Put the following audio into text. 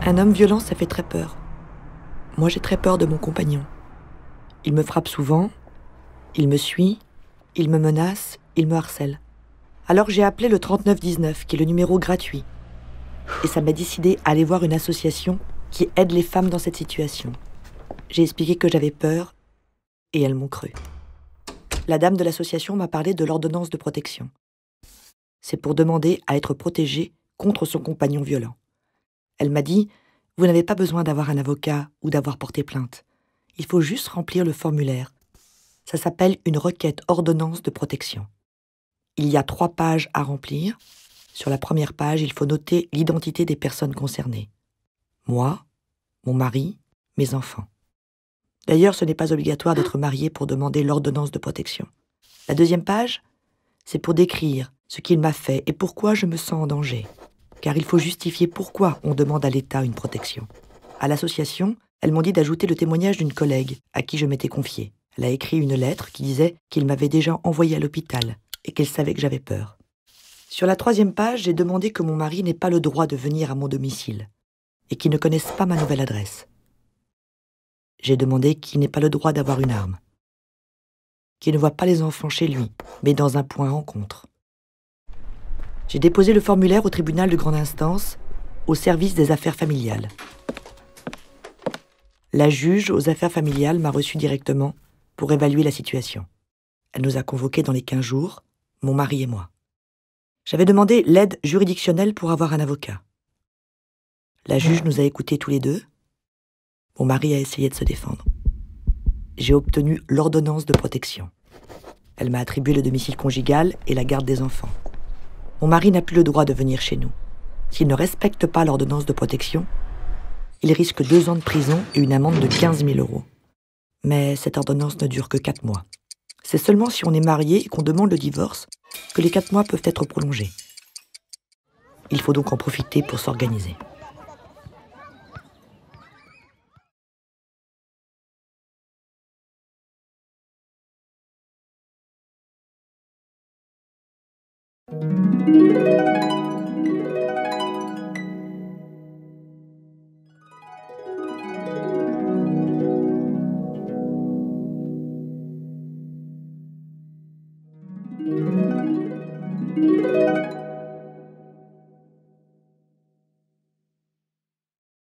Un homme violent, ça fait très peur. Moi, j'ai très peur de mon compagnon. Il me frappe souvent, il me suit, il me menace, il me harcèle. Alors j'ai appelé le 3919, qui est le numéro gratuit. Et ça m'a décidé à aller voir une association qui aide les femmes dans cette situation. J'ai expliqué que j'avais peur, et elles m'ont cru. La dame de l'association m'a parlé de l'ordonnance de protection. C'est pour demander à être protégée contre son compagnon violent. Elle m'a dit « Vous n'avez pas besoin d'avoir un avocat ou d'avoir porté plainte. Il faut juste remplir le formulaire. Ça s'appelle une requête ordonnance de protection. Il y a 3 pages à remplir. Sur la première page, il faut noter l'identité des personnes concernées. Moi, mon mari, mes enfants. D'ailleurs, ce n'est pas obligatoire d'être marié pour demander l'ordonnance de protection. La deuxième page, c'est pour décrire ce qu'il m'a fait et pourquoi je me sens en danger. Car il faut justifier pourquoi on demande à l'État une protection. À l'association, elles m'ont dit d'ajouter le témoignage d'une collègue à qui je m'étais confiée. Elle a écrit une lettre qui disait qu'il m'avait déjà envoyée à l'hôpital et qu'elle savait que j'avais peur. Sur la 3e page, j'ai demandé que mon mari n'ait pas le droit de venir à mon domicile et qu'il ne connaisse pas ma nouvelle adresse. J'ai demandé qu'il n'ait pas le droit d'avoir une arme, qu'il ne voit pas les enfants chez lui, mais dans un point rencontre. J'ai déposé le formulaire au tribunal de grande instance, au service des affaires familiales. La juge aux affaires familiales m'a reçu directement pour évaluer la situation. Elle nous a convoqués dans les 15 jours, mon mari et moi. J'avais demandé l'aide juridictionnelle pour avoir un avocat. La juge nous a écoutés tous les deux. Mon mari a essayé de se défendre. J'ai obtenu l'ordonnance de protection. Elle m'a attribué le domicile conjugal et la garde des enfants. Mon mari n'a plus le droit de venir chez nous. S'il ne respecte pas l'ordonnance de protection, il risque 2 ans de prison et une amende de 15 000 €. Mais cette ordonnance ne dure que 4 mois. C'est seulement si on est marié et qu'on demande le divorce que les 4 mois peuvent être prolongés. Il faut donc en profiter pour s'organiser.